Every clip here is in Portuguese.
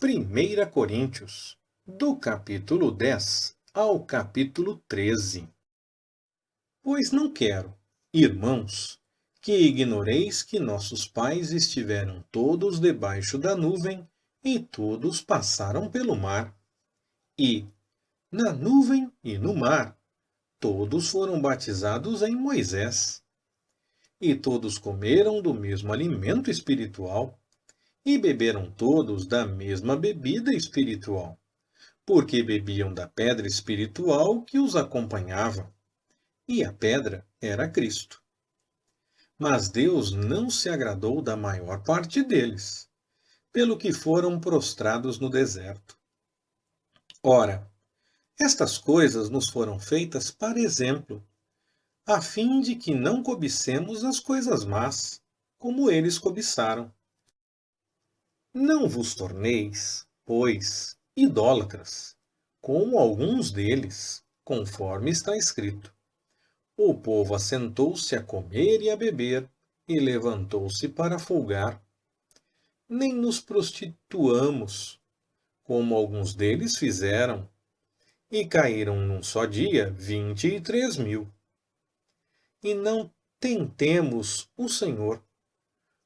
1 Coríntios, do capítulo 10 ao capítulo 13. Pois não quero, irmãos, que ignoreis que nossos pais estiveram todos debaixo da nuvem e todos passaram pelo mar. E, na nuvem e no mar, todos foram batizados em Moisés. E todos comeram do mesmo alimento espiritual, e beberam todos da mesma bebida espiritual, porque bebiam da pedra espiritual que os acompanhava, e a pedra era Cristo. Mas Deus não se agradou da maior parte deles, pelo que foram prostrados no deserto. Ora, estas coisas nos foram feitas para exemplo, a fim de que não cobicemos as coisas más, como eles cobiçaram. Não vos torneis, pois, idólatras, como alguns deles, conforme está escrito. O povo assentou-se a comer e a beber, e levantou-se para folgar. Nem nos prostituamos, como alguns deles fizeram, e caíram num só dia 23.000. E não tentemos o Senhor,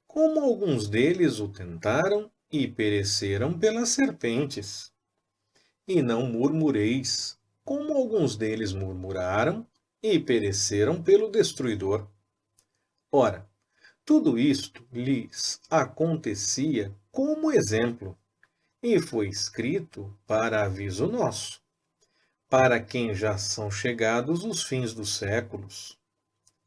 como alguns deles o tentaram e pereceram pelas serpentes. E não murmureis, como alguns deles murmuraram e pereceram pelo destruidor. Ora, tudo isto lhes acontecia como exemplo, e foi escrito para aviso nosso, para quem já são chegados os fins dos séculos.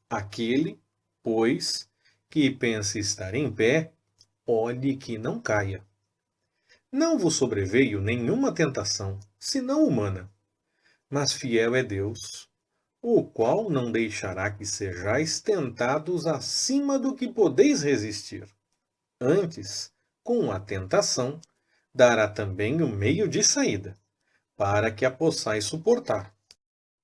Aquele, pois, que pensa estar em pé, olhe que não caia. Não vos sobreveio nenhuma tentação, senão humana, mas fiel é Deus, o qual não deixará que sejais tentados acima do que podeis resistir. Antes, com a tentação, dará também o meio de saída, para que a possais suportar.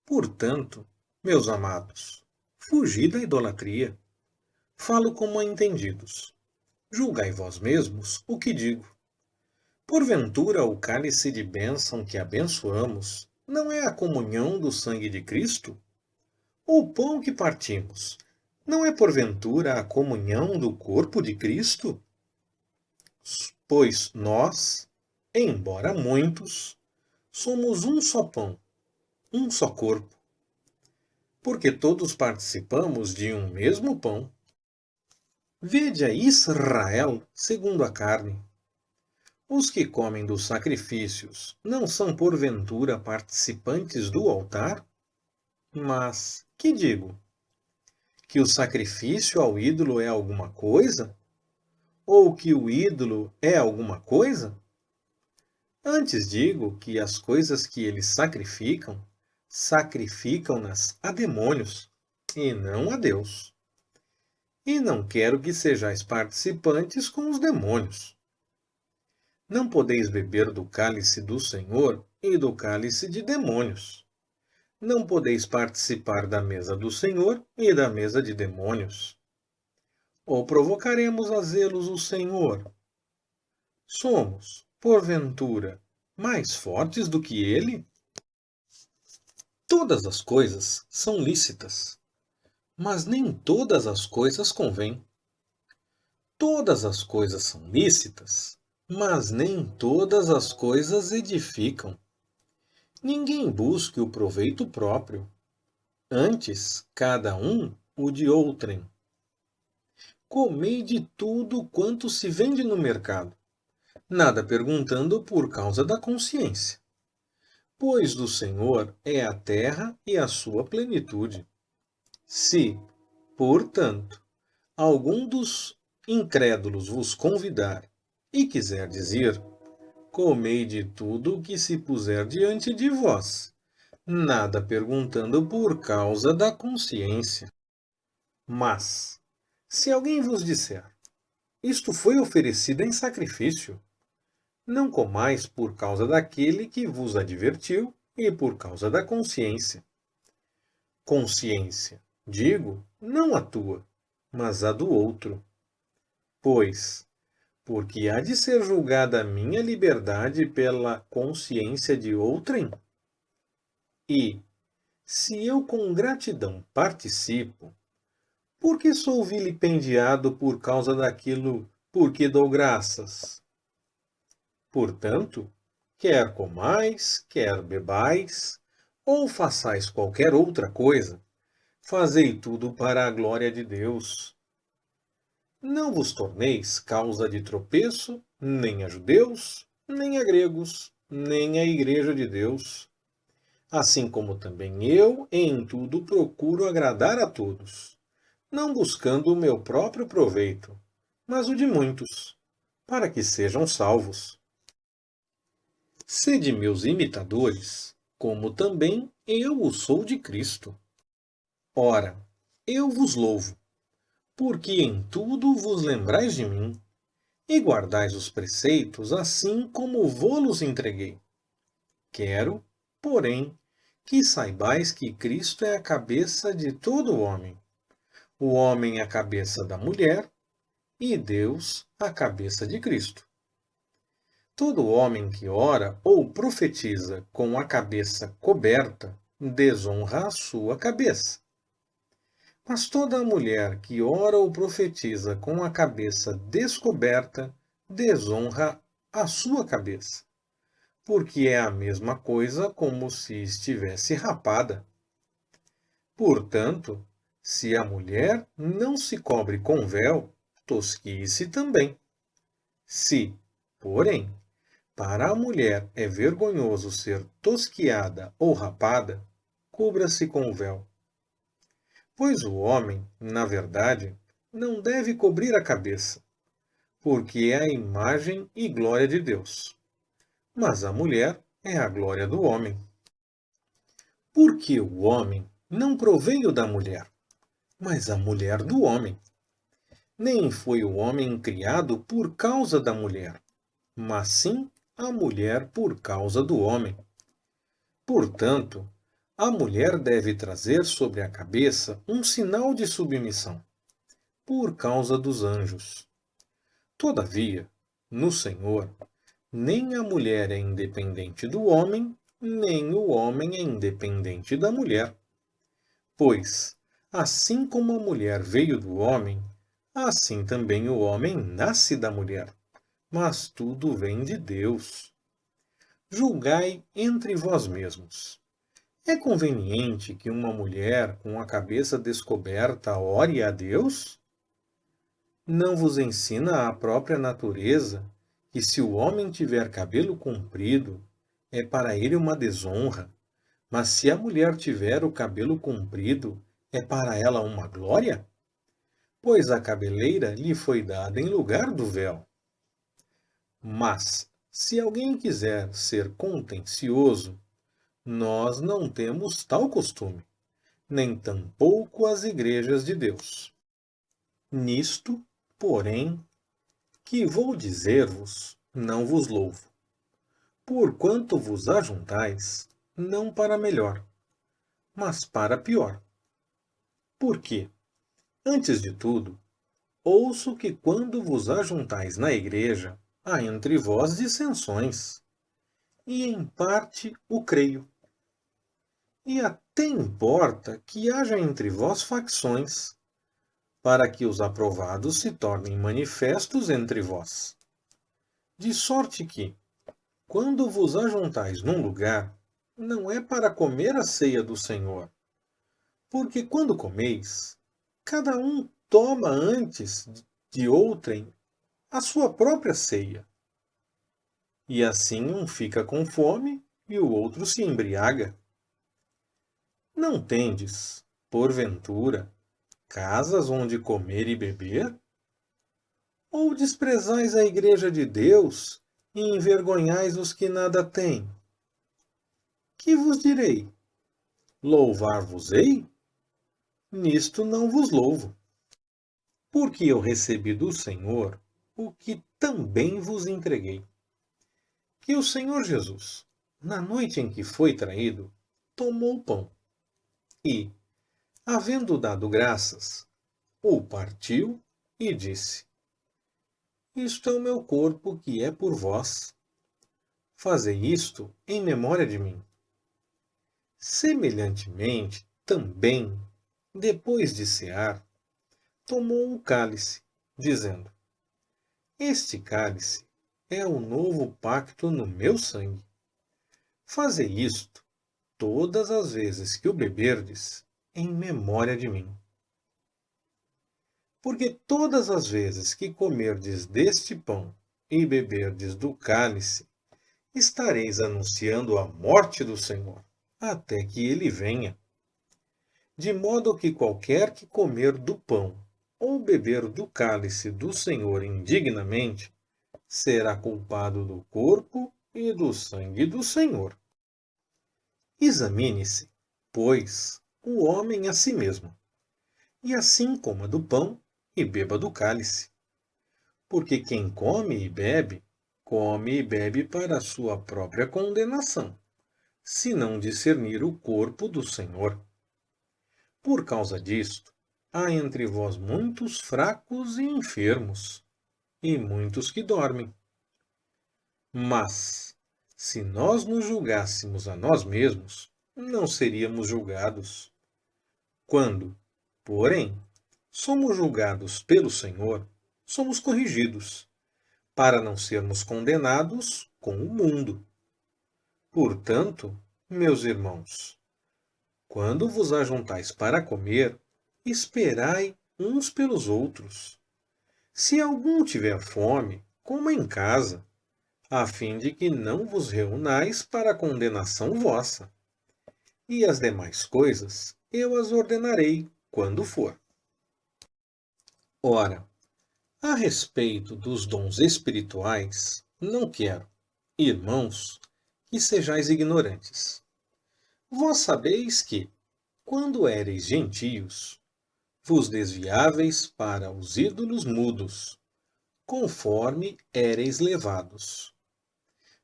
Portanto, meus amados, fugi da idolatria. Falo como a entendidos. Julgai vós mesmos o que digo. Porventura o cálice de bênção que abençoamos não é a comunhão do sangue de Cristo? O pão que partimos não é porventura a comunhão do corpo de Cristo? Pois nós, embora muitos, somos um só pão, um só corpo, porque todos participamos de um mesmo pão. Vede a Israel segundo a carne. Os que comem dos sacrifícios não são porventura participantes do altar? Mas, que digo? Que o sacrifício ao ídolo é alguma coisa? Ou que o ídolo é alguma coisa? Antes digo que as coisas que eles sacrificam, sacrificam-nas a demônios, e não a Deus. E não quero que sejais participantes com os demônios. Não podeis beber do cálice do Senhor e do cálice de demônios. Não podeis participar da mesa do Senhor e da mesa de demônios. Ou provocaremos a zelos o Senhor? Somos, porventura, mais fortes do que ele? Todas as coisas são lícitas, mas nem todas as coisas convêm. Todas as coisas são lícitas, mas nem todas as coisas edificam. Ninguém busque o proveito próprio, antes cada um o de outrem. Comei de tudo quanto se vende no mercado, nada perguntando por causa da consciência. Pois do Senhor é a terra e a sua plenitude. Se, portanto, algum dos incrédulos vos convidar e quiserdes ir, comei de tudo o que se puser diante de vós, nada perguntando por causa da consciência. Mas, se alguém vos disser, isto foi oferecido em sacrifício, não comais por causa daquele que vos advertiu e por causa da consciência. Consciência, digo, não a tua, mas a do outro. Pois, porque há de ser julgada a minha liberdade pela consciência de outrem? E, se eu com gratidão participo, por que sou vilipendiado por causa daquilo por que dou graças? Portanto, quer comais, quer bebais, ou façais qualquer outra coisa, fazei tudo para a glória de Deus. Não vos torneis causa de tropeço, nem a judeus, nem a gregos, nem a igreja de Deus. Assim como também eu, em tudo procuro agradar a todos, não buscando o meu próprio proveito, mas o de muitos, para que sejam salvos. Sede meus imitadores, como também eu o sou de Cristo. Ora, eu vos louvo, porque em tudo vos lembrais de mim, e guardais os preceitos assim como vô-los entreguei. Quero, porém, que saibais que Cristo é a cabeça de todo homem, o homem a cabeça da mulher, e Deus a cabeça de Cristo. Todo homem que ora ou profetiza com a cabeça coberta desonra a sua cabeça. Mas toda mulher que ora ou profetiza com a cabeça descoberta desonra a sua cabeça, porque é a mesma coisa como se estivesse rapada. Portanto, se a mulher não se cobre com véu, tosquie-se também. Se, porém, para a mulher é vergonhoso ser tosquiada ou rapada, cubra-se com o véu. Pois o homem, na verdade, não deve cobrir a cabeça, porque é a imagem e glória de Deus. Mas a mulher é a glória do homem. Porque o homem não proveio da mulher, mas a mulher do homem. Nem foi o homem criado por causa da mulher, mas sim a mulher por causa do homem. Portanto, a mulher deve trazer sobre a cabeça um sinal de submissão, por causa dos anjos. Todavia, no Senhor, nem a mulher é independente do homem, nem o homem é independente da mulher. Pois, assim como a mulher veio do homem, assim também o homem nasce da mulher. Mas tudo vem de Deus. Julgai entre vós mesmos. É conveniente que uma mulher com a cabeça descoberta ore a Deus? Não vos ensina a própria natureza que se o homem tiver cabelo comprido, é para ele uma desonra, mas se a mulher tiver o cabelo comprido, é para ela uma glória? Pois a cabeleira lhe foi dada em lugar do véu. Mas, se alguém quiser ser contencioso, nós não temos tal costume, nem tampouco as igrejas de Deus. Nisto, porém, que vou dizer-vos, não vos louvo. Porquanto vos ajuntais, não para melhor, mas para pior. Por quê? Antes de tudo, ouço que quando vos ajuntais na igreja, há entre vós dissensões, e em parte o creio. E até importa que haja entre vós facções, para que os aprovados se tornem manifestos entre vós. De sorte que, quando vos ajuntais num lugar, não é para comer a ceia do Senhor, porque quando comeis, cada um toma antes de outrem a sua própria ceia. E assim um fica com fome e o outro se embriaga. Não tendes, porventura, casas onde comer e beber? Ou desprezais a igreja de Deus e envergonhais os que nada têm? Que vos direi? Louvar-vos-ei? Nisto não vos louvo. Porque eu recebi do Senhor o que também vos entreguei. Que o Senhor Jesus, na noite em que foi traído, tomou o pão e, havendo dado graças, o partiu e disse: Isto é o meu corpo que é por vós. Fazei isto em memória de mim. Semelhantemente, também, depois de cear, tomou o cálice, dizendo: Este cálice é o novo pacto no meu sangue. Fazei isto todas as vezes que o beberdes, em memória de mim. Porque todas as vezes que comerdes deste pão e beberdes do cálice, estareis anunciando a morte do Senhor, até que ele venha. De modo que qualquer que comer do pão ou beber do cálice do Senhor indignamente, será culpado do corpo e do sangue do Senhor. Examine-se, pois, o homem a si mesmo, e assim coma do pão e beba do cálice. Porque quem come e bebe para a sua própria condenação, se não discernir o corpo do Senhor. Por causa disto, há entre vós muitos fracos e enfermos, e muitos que dormem. Mas, se nós nos julgássemos a nós mesmos, não seríamos julgados. Quando, porém, somos julgados pelo Senhor, somos corrigidos, para não sermos condenados com o mundo. Portanto, meus irmãos, quando vos ajuntais para comer, esperai uns pelos outros. Se algum tiver fome, coma em casa, a fim de que não vos reunais para a condenação vossa. E as demais coisas eu as ordenarei quando for. Ora, a respeito dos dons espirituais, não quero, irmãos, que sejais ignorantes. Vós sabeis que, quando éreis gentios, vos desviáveis para os ídolos mudos, conforme éreis levados.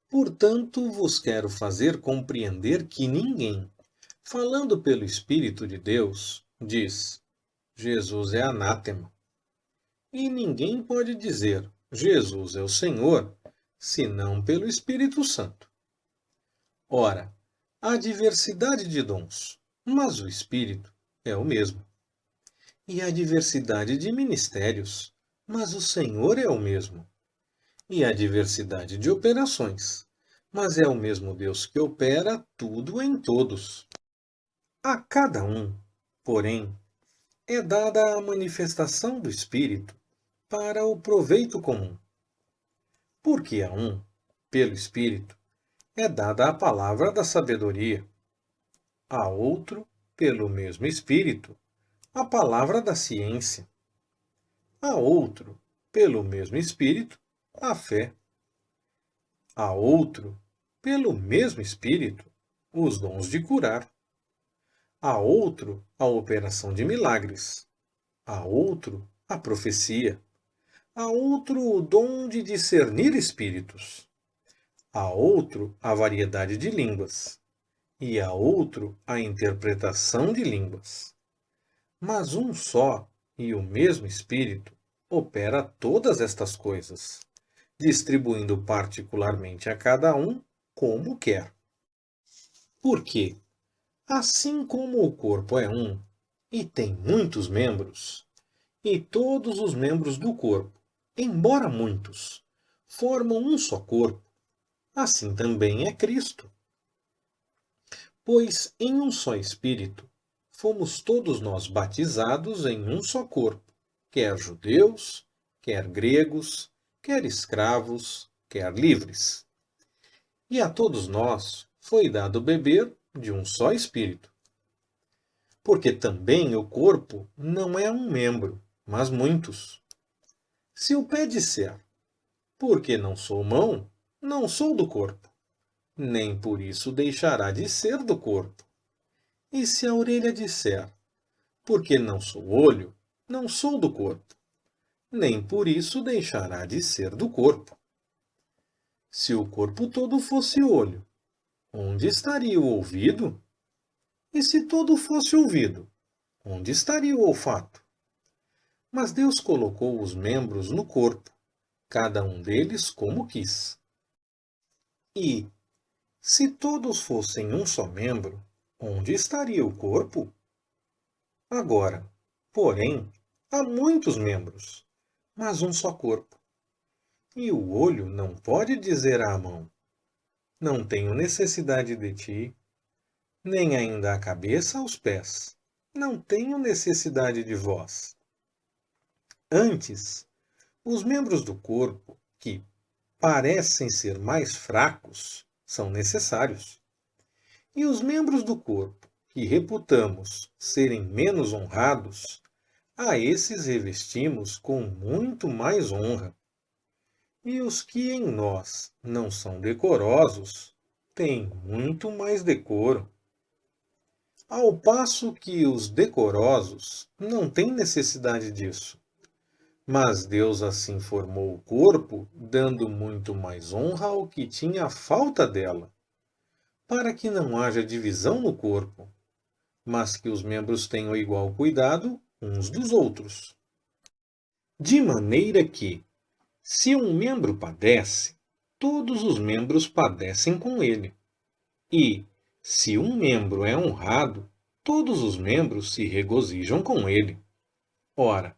Portanto, vos quero fazer compreender que ninguém, falando pelo Espírito de Deus, diz: Jesus é anátema. E ninguém pode dizer: Jesus é o Senhor, senão pelo Espírito Santo. Ora, há diversidade de dons, mas o Espírito é o mesmo. E há diversidade de ministérios, mas o Senhor é o mesmo. E há diversidade de operações, mas é o mesmo Deus que opera tudo em todos. A cada um, porém, é dada a manifestação do Espírito para o proveito comum. Porque a um, pelo Espírito, é dada a palavra da sabedoria, a outro, pelo mesmo Espírito, a palavra da ciência, a outro, pelo mesmo Espírito, a fé, a outro, pelo mesmo Espírito, os dons de curar, a outro, a operação de milagres, a outro, a profecia, a outro, o dom de discernir espíritos, a outro, a variedade de línguas, e a outro, a interpretação de línguas. Mas um só e o mesmo Espírito opera todas estas coisas, distribuindo particularmente a cada um como quer. Porque, assim como o corpo é um e tem muitos membros, e todos os membros do corpo, embora muitos, formam um só corpo, assim também é Cristo. Pois em um só Espírito fomos todos nós batizados em um só corpo, quer judeus, quer gregos, quer escravos, quer livres. E a todos nós foi dado beber de um só Espírito. Porque também o corpo não é um membro, mas muitos. Se o pé disser, porque não sou mão, não sou do corpo, nem por isso deixará de ser do corpo. E se a orelha disser, porque não sou olho, não sou do corpo, nem por isso deixará de ser do corpo. Se o corpo todo fosse olho, onde estaria o ouvido? E se todo fosse ouvido, onde estaria o olfato? Mas Deus colocou os membros no corpo, cada um deles como quis. E, se todos fossem um só membro, onde estaria o corpo? Agora, porém, há muitos membros, mas um só corpo. E o olho não pode dizer à mão: não tenho necessidade de ti, nem ainda a cabeça aos pés: não tenho necessidade de vós. Antes, os membros do corpo, que parecem ser mais fracos, são necessários. E os membros do corpo, que reputamos serem menos honrados, a esses revestimos com muito mais honra. E os que em nós não são decorosos, têm muito mais decoro. Ao passo que os decorosos não têm necessidade disso. Mas Deus assim formou o corpo, dando muito mais honra ao que tinha falta dela, para que não haja divisão no corpo, mas que os membros tenham igual cuidado uns dos outros. De maneira que, se um membro padece, todos os membros padecem com ele. E, se um membro é honrado, todos os membros se regozijam com ele. Ora,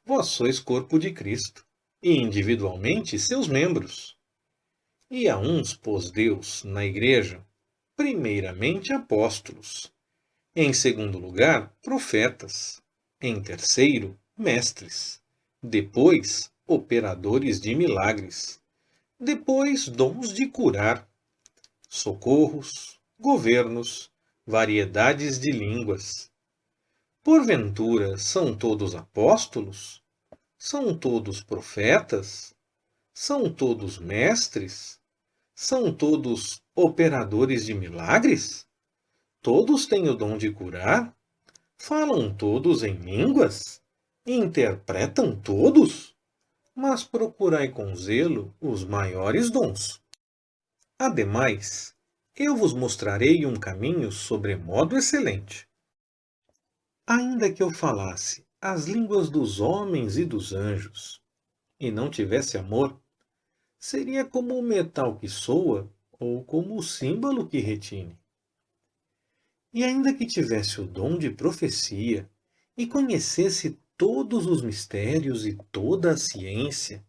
vós sois corpo de Cristo, e individualmente seus membros. E a uns pôs Deus na igreja, primeiramente apóstolos, em segundo lugar, profetas, em terceiro, mestres, depois, operadores de milagres, depois, dons de curar, socorros, governos, variedades de línguas. Porventura, são todos apóstolos? São todos profetas? São todos mestres? São todos operadores de milagres? Todos têm o dom de curar? Falam todos em línguas? Interpretam todos? Mas procurai com zelo os maiores dons. Ademais, eu vos mostrarei um caminho sobremodo excelente. Ainda que eu falasse as línguas dos homens e dos anjos, e não tivesse amor, seria como o metal que soa ou como o símbolo que retine. E ainda que tivesse o dom de profecia e conhecesse todos os mistérios e toda a ciência,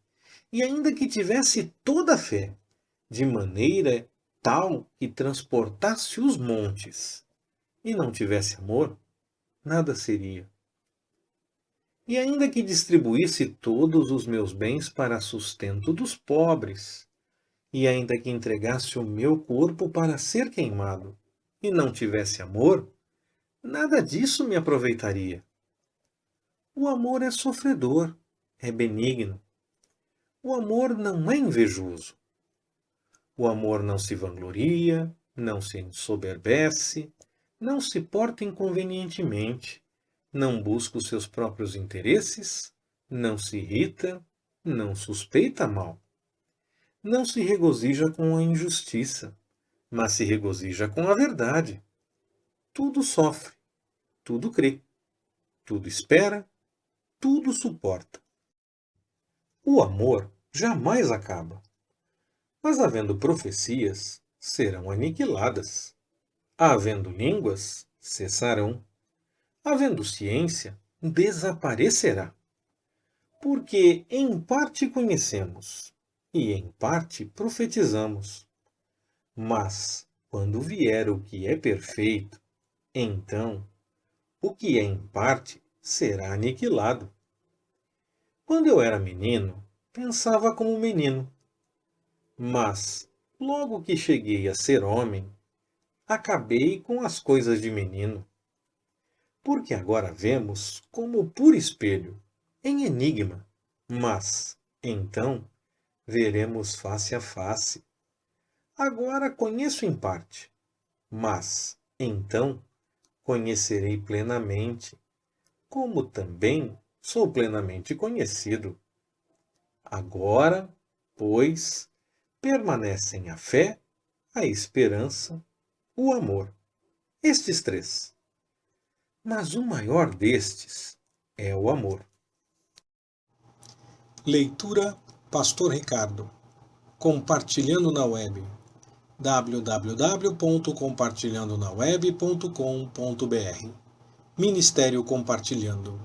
e ainda que tivesse toda a fé, de maneira tal que transportasse os montes, e não tivesse amor, nada seria. E ainda que distribuísse todos os meus bens para sustento dos pobres, e ainda que entregasse o meu corpo para ser queimado, e não tivesse amor, nada disso me aproveitaria. O amor é sofredor, é benigno. O amor não é invejoso. O amor não se vangloria, não se ensoberbece, não se porta inconvenientemente, não busca os seus próprios interesses, não se irrita, não suspeita mal. Não se regozija com a injustiça, mas se regozija com a verdade. Tudo sofre, tudo crê, tudo espera, tudo suporta. O amor jamais acaba. Mas havendo profecias, serão aniquiladas. Havendo línguas, cessarão. Havendo ciência, desaparecerá. Porque em parte conhecemos, e em parte profetizamos. Mas, quando vier o que é perfeito, então, o que é em parte será aniquilado. Quando eu era menino, pensava como menino. Mas, logo que cheguei a ser homem, acabei com as coisas de menino. Porque agora vemos como por espelho, em enigma, mas, então, veremos face a face. Agora conheço em parte, mas, então, conhecerei plenamente, como também sou plenamente conhecido. Agora, pois, permanecem a fé, a esperança, o amor. Estes três. Mas o maior destes é o amor. Leitura Pastor Ricardo. Compartilhando na Web. www.compartilhandonaweb.com.br Ministério Compartilhando.